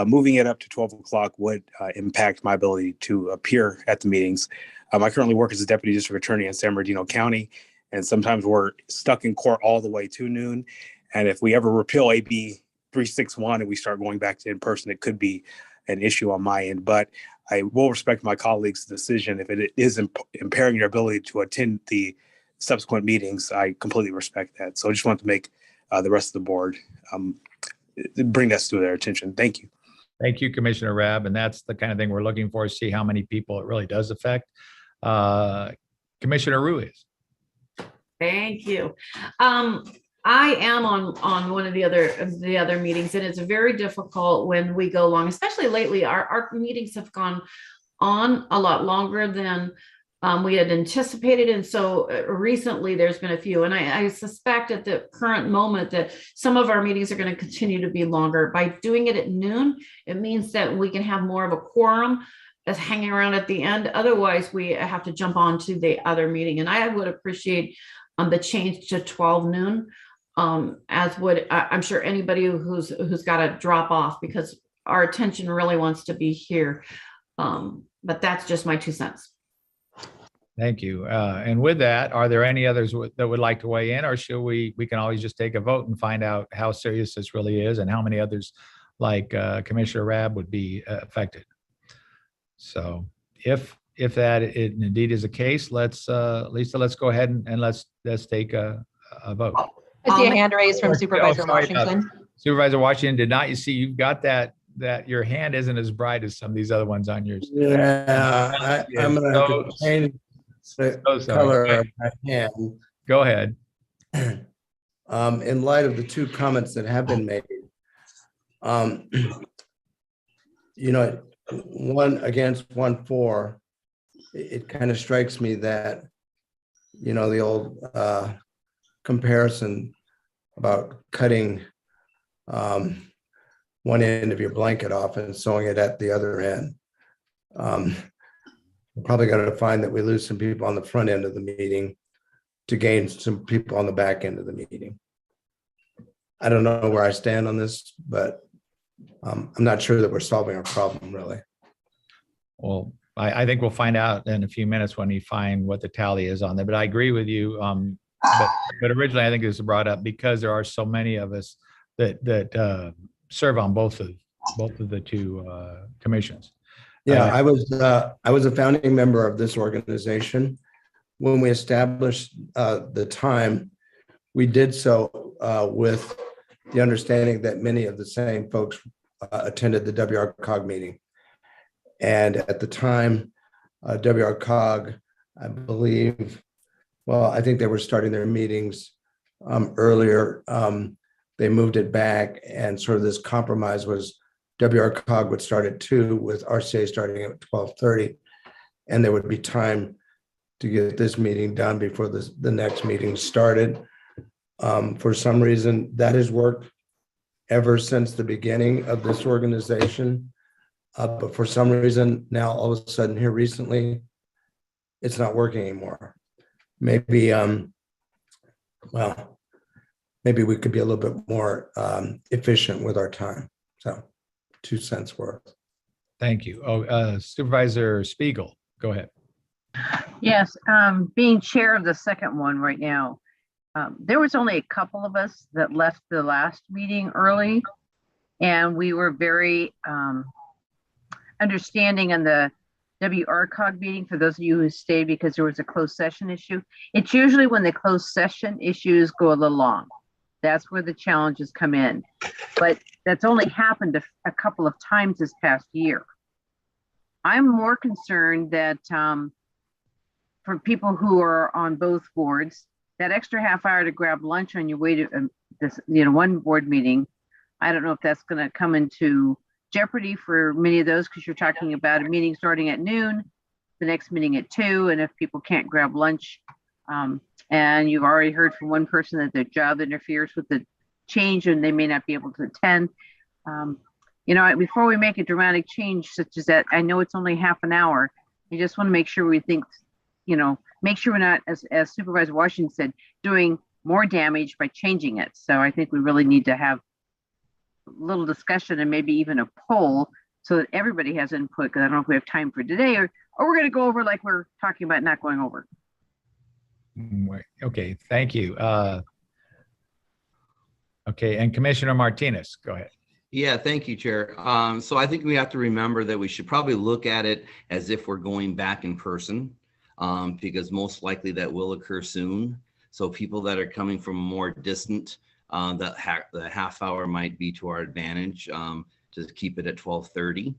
moving it up to 12 o'clock would impact my ability to appear at the meetings. I currently work as a deputy district attorney in San Bernardino County, and sometimes we're stuck in court all the way to noon. And if we ever repeal AB 361 and we start going back to in person, it could be an issue on my end. But I will respect my colleagues' decision. If it is impairing your ability to attend the subsequent meetings, I completely respect that. So I just want to make the rest of the board bring that to their attention. Thank you. Thank you, Commissioner Rabb. And that's the kind of thing we're looking for, see how many people it really does affect. Commissioner Ruiz. Thank you. I am on one of the other meetings, and it's very difficult when we go long, especially lately. Our meetings have gone on a lot longer than we had anticipated. And so recently there's been a few, and I suspect at the current moment that some of our meetings are going to continue to be longer. By doing it at noon, it means that we can have more of a quorum that's hanging around at the end. Otherwise, we have to jump on to the other meeting. And I would appreciate the change to 12 noon, as would, I'm sure anybody who's got to drop off, because our attention really wants to be here. But that's just my 2 cents. Thank you. And with that, are there any others that would like to weigh in, or should we can always just take a vote and find out how serious this really is and how many others like Commissioner Rabb would be affected? So if that indeed is the case, Lisa, let's go ahead and let's take a vote. I see a hand raised from Supervisor sorry about Washington. Supervisor Washington, did not you see you've got that your hand isn't as bright as some of these other ones on yours? Yeah, I'm gonna have to change the color of my hand. Go ahead. In light of the 2 comments that have been made, you know, 1 against 1 for, it kind of strikes me that, you know, the old comparison about cutting one end of your blanket off and sewing it at the other end. We're probably going to find that we lose some people on the front end of the meeting to gain some people on the back end of the meeting. I don't know where I stand on this, but I'm not sure that we're solving our problem, really. Well, I think we'll find out in a few minutes when we find what the tally is on there. But I agree with you. But originally, I think it was brought up because there are so many of us that serve on both of the 2 commissions. Yeah, I was a founding member of this organization. When we established the time, we did so with the understanding that many of the same folks attended the WRCOG meeting. And at the time, WRCOG, I believe, well, I think they were starting their meetings earlier. They moved it back, and sort of this compromise was WRCOG would start at 2 with RCA starting at 12:30, and there would be time to get this meeting done before the next meeting started. For some reason, that has worked ever since the beginning of this organization. But for some reason, now all of a sudden here recently, it's not working anymore. Maybe, well, maybe we could be a little bit more efficient with our time. So 2 cents worth. Thank you. Oh, Supervisor Spiegel, go ahead. Yes, being chair of the second one right now, there was only a couple of us that left the last meeting early, and we were very understanding on the WRCOG meeting for those of you who stayed because there was a closed session issue. It's usually when the closed session issues go a little long. That's where the challenges come in. But that's only happened a couple of times this past year. I'm more concerned that for people who are on both boards, that extra half hour to grab lunch on your way to this, one board meeting, I don't know if that's going to come into jeopardy for many of those, because you're talking about a meeting starting at noon, the next meeting at 2, and if people can't grab lunch, and you've already heard from one person that their job interferes with the change and they may not be able to attend. Before we make a dramatic change such as that, I know it's only half an hour. I just want to make sure we think, make sure we're not, as Supervisor Washington said, doing more damage by changing it. So I think we really need to have a little discussion and maybe even a poll so that everybody has input, because I don't know if we have time for today, or we're going to go over like we're talking about not going over. Okay, thank you. Okay, and Commissioner Martinez, go ahead. Yeah, thank you, Chair. So I think we have to remember that we should probably look at it as if we're going back in person, because most likely that will occur soon. So people that are coming from more distant, the half hour might be to our advantage to keep it at 12:30.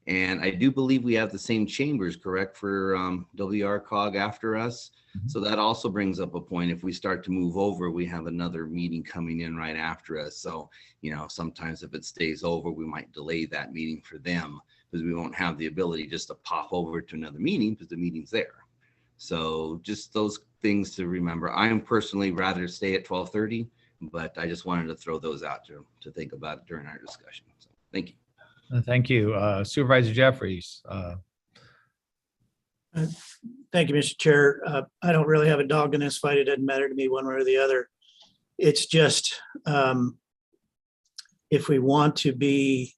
And I do believe we have the same chambers, correct, for WRCOG after us. Mm-hmm. So that also brings up a point. If we start to move over, we have another meeting coming in right after us. So, sometimes if it stays over, we might delay that meeting for them because we won't have the ability just to pop over to another meeting because the meeting's there. So just those things to remember. I am personally rather stay at 12:30, but I just wanted to throw those out to think about during our discussion. So thank you. Thank you. Supervisor Jeffries. Thank you, Mr. Chair. I don't really have a dog in this fight. It doesn't matter to me one way or the other. It's just if we want to be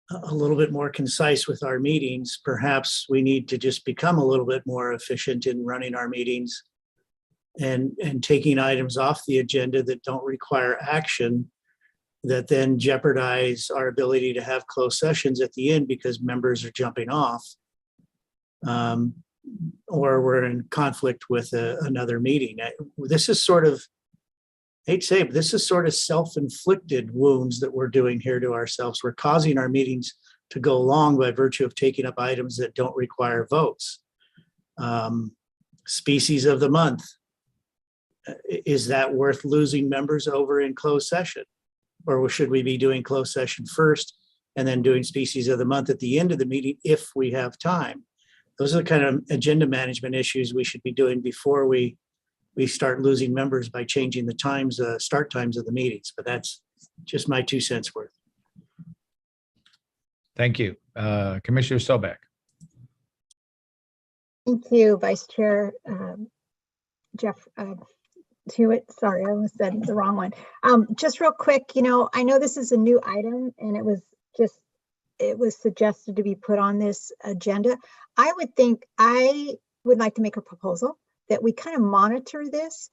a little bit more concise with our meetings, perhaps we need to just become a little bit more efficient in running our meetings and taking items off the agenda that don't require action that then jeopardize our ability to have closed sessions at the end because members are jumping off. Or we're in conflict with another meeting. This is sort of, I hate to say it, but this is sort of self-inflicted wounds that we're doing here to ourselves. We're causing our meetings to go long by virtue of taking up items that don't require votes. Species of the month. Is that worth losing members over in closed session? Or should we be doing closed session first and then doing species of the month at the end of the meeting if we have time? Those are the kind of agenda management issues we should be doing before we start losing members by changing the times, start times of the meetings. But that's just my 2 cents worth. Thank you. Commissioner Sobek. Thank you, Vice Chair Jeff Hewitt. Sorry, I almost said the wrong one. Just real quick, I know this is a new item and it was suggested to be put on this agenda. I would like to make a proposal that we kind of monitor this.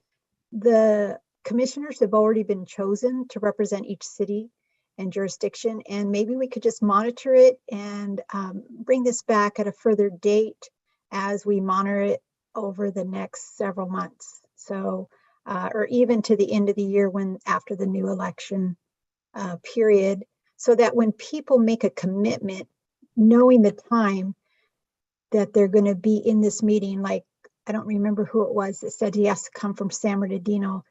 The commissioners have already been chosen to represent each city and jurisdiction, and maybe we could just monitor it and bring this back at a further date as we monitor it over the next several months. So, or even to the end of the year after the new election period, so that when people make a commitment, knowing the time that they're going to be in this meeting, like I don't remember who it was that said he has to come from San Bernardino.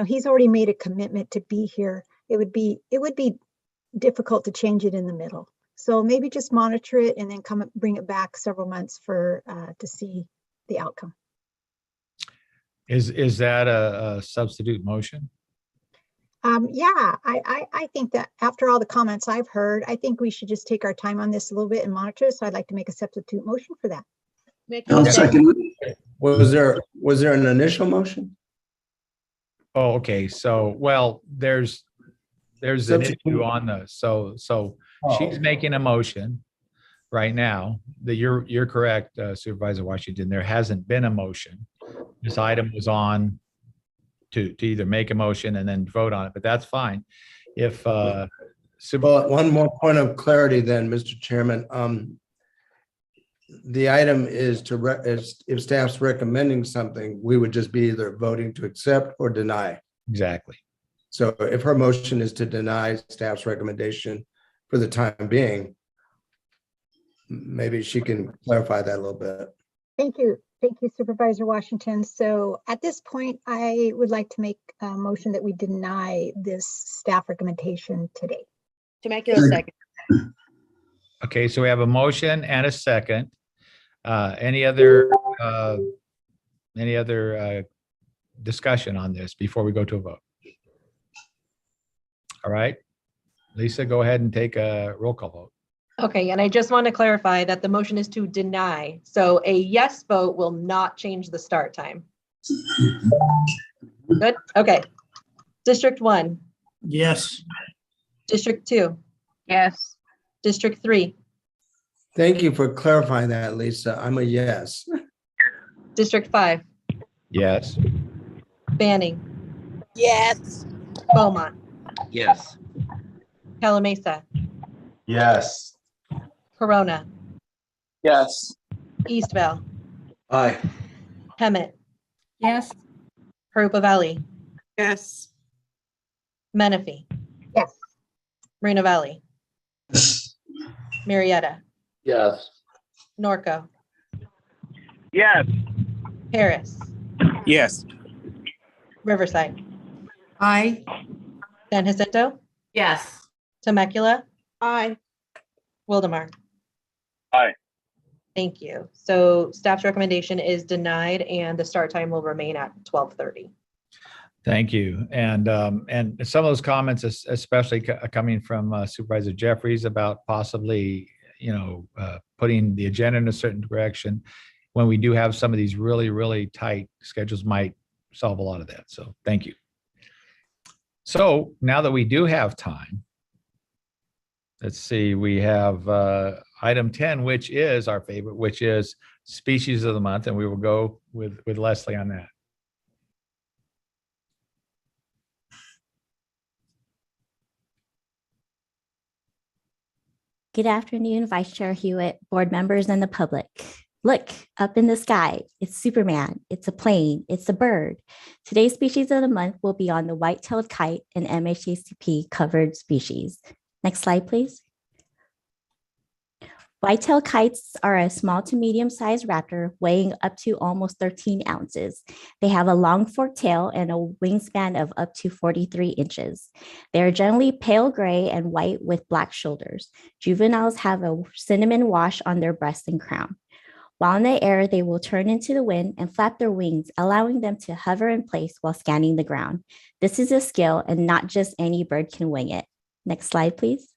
He's already made a commitment to be here. It would be difficult to change it in the middle. So maybe just monitor it and then bring it back several months to see the outcome. Is that a substitute motion? Yeah, I think that after all the comments I've heard, I think we should just take our time on this a little bit and monitor. So I'd like to make a substitute motion for that. I'll second. Was there an initial motion? Oh, okay. So, well, there's an issue on the, so she's making a motion right now that you're correct, Supervisor Washington. There hasn't been a motion. This item was on to either make a motion and then vote on it, but that's fine. If Well, one more point of clarity then, Mr. Chairman. The item is if staff's recommending something, we would just be either voting to accept or deny. Exactly. So if her motion is to deny staff's recommendation for the time being, maybe she can clarify that a little bit. Thank you. Thank you, Supervisor Washington. So at this point, I would like to make a motion that we deny this staff recommendation today. Temecula second. Okay, so we have a motion and a second. Any other discussion on this before we go to a vote? All right, Lisa, go ahead and take a roll call vote. Okay, and I just want to clarify that the motion is to deny. So a yes vote will not change the start time. Good, okay. District 1. Yes. District 2. Yes. District 3. Thank you for clarifying that, Lisa. I'm a yes. District 5. Yes. Banning. Yes. Beaumont. Yes. Calamasa. Yes. Corona. Yes. Eastvale. Aye. Hemet. Yes. Harupa Valley. Yes. Menifee. Yes. Moreno Valley. Marietta. Yes. Norco. Yes. Harris. Yes. Riverside. Aye. San Jacinto. Yes. Temecula. Aye. Wildemar. Aye. Thank you. So staff's recommendation is denied and the start time will remain at 12:30. Thank you. And some of those comments, especially coming from Supervisor Jeffries about possibly, putting the agenda in a certain direction. When we do have some of these really, really tight schedules, might solve a lot of that. So thank you. So now that we do have time, let's see, we have item 10, which is our favorite, which is species of the month. And we will go with Leslie on that. Good afternoon, Vice Chair Hewitt, board members, and the public. Look, up in the sky, it's Superman, it's a plane, it's a bird. Today's species of the month will be on the white-tailed kite, an MHACP covered species. Next slide, please. White-tailed kites are a small to medium-sized raptor weighing up to almost 13 ounces. They have a long forked tail and a wingspan of up to 43 inches. They are generally pale gray and white with black shoulders. Juveniles have a cinnamon wash on their breast and crown. While in the air, they will turn into the wind and flap their wings, allowing them to hover in place while scanning the ground. This is a skill, and not just any bird can wing it. Next slide, please.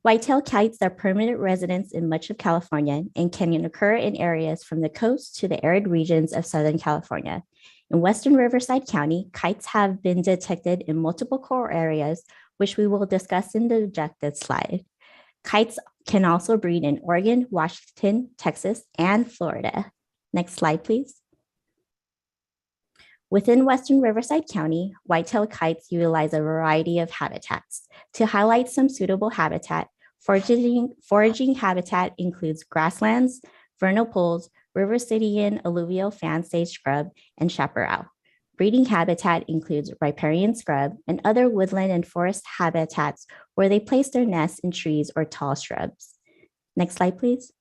White-tailed kites are permanent residents in much of California and can occur in areas from the coast to the arid regions of Southern California. In Western Riverside County, kites have been detected in multiple core areas, which we will discuss in the objective slide. Kites can also breed in Oregon, Washington, Texas, and Florida. Next slide, please. Within Western Riverside County, white-tailed kites utilize a variety of habitats. To highlight some suitable habitat, foraging habitat includes grasslands, vernal pools, river Sidian alluvial fan sage scrub, and chaparral. Breeding habitat includes riparian scrub and other woodland and forest habitats where they place their nests in trees or tall shrubs. Next slide, please.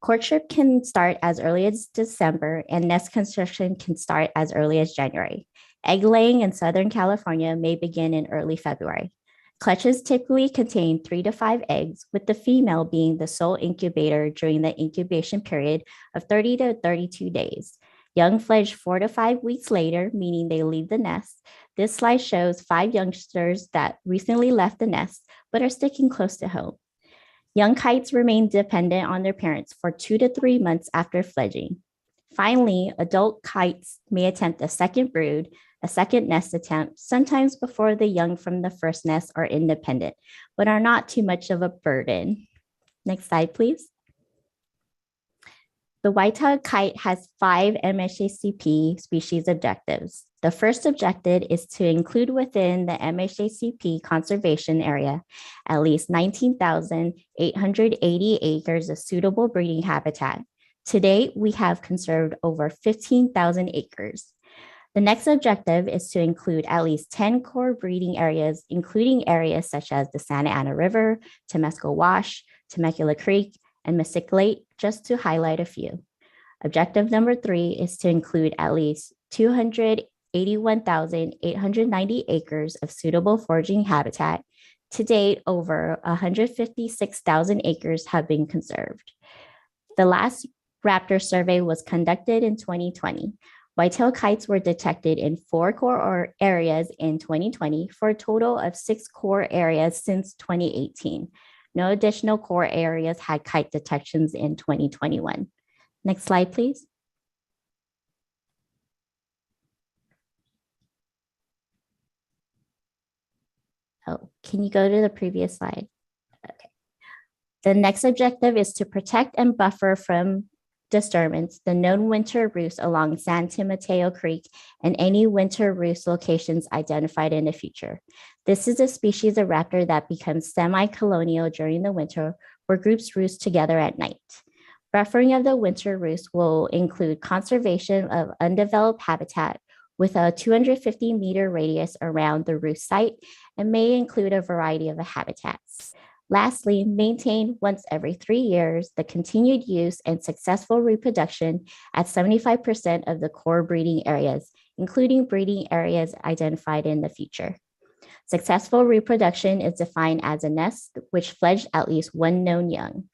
Courtship can start as early as December, and nest construction can start as early as January. Egg laying in Southern California may begin in early February. Clutches typically contain 3 to 5 eggs, with the female being the sole incubator during the incubation period of 30 to 32 days. Young fledge 4 to 5 weeks later, meaning they leave the nest. This slide shows 5 youngsters that recently left the nest, but are sticking close to home. Young kites remain dependent on their parents for 2 to 3 months after fledging. Finally, adult kites may attempt a second brood, a second nest attempt, sometimes before the young from the first nest are independent, but are not too much of a burden. Next slide, please. The white-tailed kite has 5 MHACP species objectives. The first objective is to include within the MHACP conservation area at least 19,880 acres of suitable breeding habitat. To date, we have conserved over 15,000 acres. The next objective is to include at least 10 core breeding areas, including areas such as the Santa Ana River, Temescal Wash, Temecula Creek, and Mystic Lake, just to highlight a few. Objective number 3 is to include at least 281,890 acres of suitable foraging habitat. To date, over 156,000 acres have been conserved. The last raptor survey was conducted in 2020. White-tailed kites were detected in 4 core areas in 2020 for a total of 6 core areas since 2018. No additional core areas had kite detections in 2021. Next slide, please. Oh, can you go to the previous slide? Okay. The next objective is to protect and buffer from disturbance the known winter roosts along San Mateo Creek and any winter roost locations identified in the future. This is a species of raptor that becomes semi-colonial during the winter, where groups roost together at night. Buffering of the winter roost will include conservation of undeveloped habitat with a 250-meter radius around the roost site and may include a variety of habitats. Lastly, maintain once every 3 years the continued use and successful reproduction at 75% of the core breeding areas, including breeding areas identified in the future. Successful reproduction is defined as a nest which fledged at least one known young.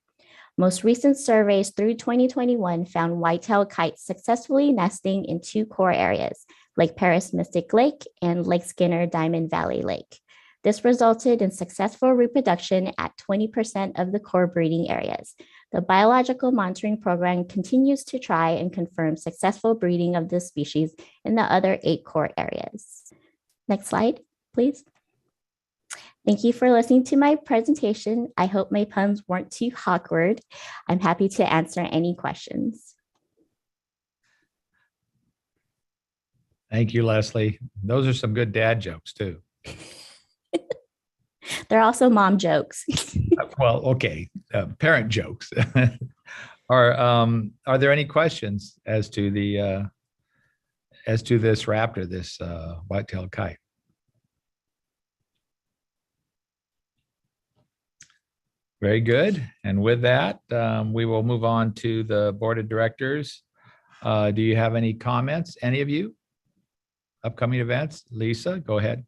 Most recent surveys through 2021 found white-tailed kites successfully nesting in two core areas, Lake Paris Mystic Lake and Lake Skinner Diamond Valley Lake. This resulted in successful reproduction at 20% of the core breeding areas. The biological monitoring program continues to try and confirm successful breeding of this species in the other 8 core areas. Next slide, please. Thank you for listening to my presentation. I hope my puns weren't too awkward. I'm happy to answer any questions. Thank you, Leslie. Those are some good dad jokes too. They're also mom jokes. Well, okay, parent jokes. Are there any questions as to the this raptor, this white-tailed kite? Very good. And with that, we will move on to the board of directors. Do you have any comments, any of you? Upcoming events? Lisa, go ahead.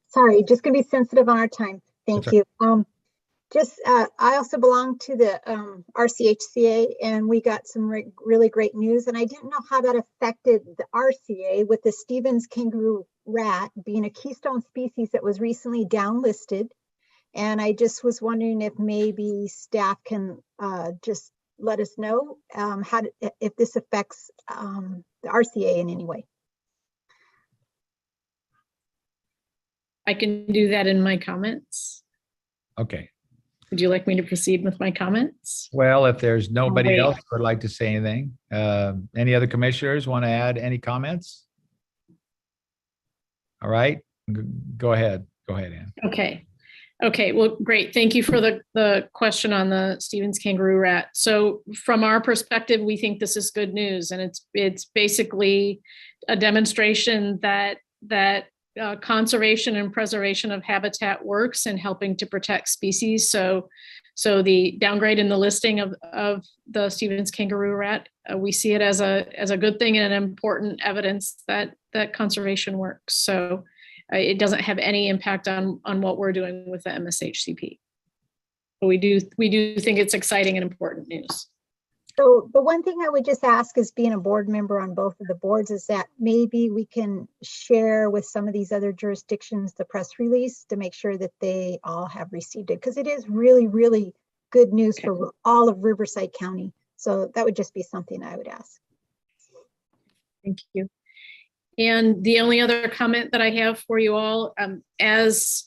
Sorry, just gonna be sensitive on our time. Thank you. I also belong to the RCHCA, and we got some really great news, and I didn't know how that affected the RCA with the Stevens kangaroo rat being a keystone species that was recently downlisted. And I just was wondering if maybe staff can just let us know if this affects the RCA in any way. I can do that in my comments. Okay. Would you like me to proceed with my comments? Well, if there's nobody Wait. else who would like to say anything, any other commissioners want to add any comments? All right, go ahead. Go ahead, Ann. Okay. Okay, well, great. Thank you for the question on the Stevens kangaroo rat. So from our perspective, we think this is good news, and it's basically a demonstration that conservation and preservation of habitat works in helping to protect species. So the downgrade in the listing of the Stevens kangaroo rat, we see it as a good thing and an important evidence that conservation works. So it doesn't have any impact on what we're doing with the MSHCP. But we do think it's exciting and important news. So the one thing I would just ask, as being a board member on both of the boards, is that maybe we can share with some of these other jurisdictions the press release to make sure that they all have received it, because it is really, really good news for all of Riverside County. So that would just be something I would ask. Thank you. And the only other comment that I have for you all, as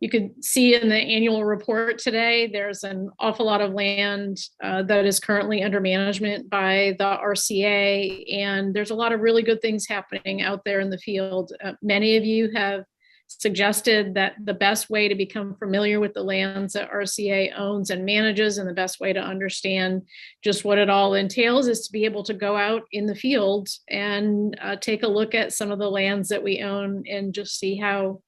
you could see in the annual report today, there's an awful lot of land that is currently under management by the RCA, and there's a lot of really good things happening out there in the field. Many of you have suggested that the best way to become familiar with the lands that RCA owns and manages, and the best way to understand just what it all entails, is to be able to go out in the field and take a look at some of the lands that we own and just see how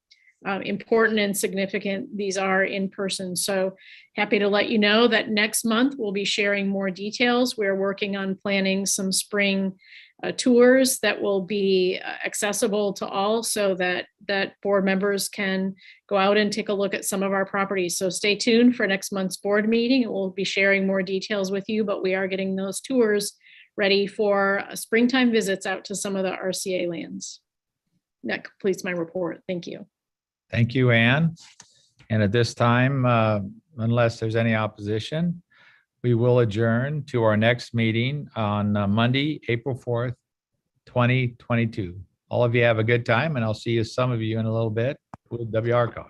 important and significant these are in person. So happy to let you know that next month we'll be sharing more details. We're working on planning some spring tours that will be accessible to all, so that board members can go out and take a look at some of our properties. So stay tuned for next month's board meeting. We'll be sharing more details with you, but we are getting those tours ready for springtime visits out to some of the RCA lands. That completes my report. Thank you. Thank you, Ann. And at this time, unless there's any opposition, we will adjourn to our next meeting on Monday, April 4th, 2022. All of you have a good time, and I'll see some of you in a little bit with WRCOG.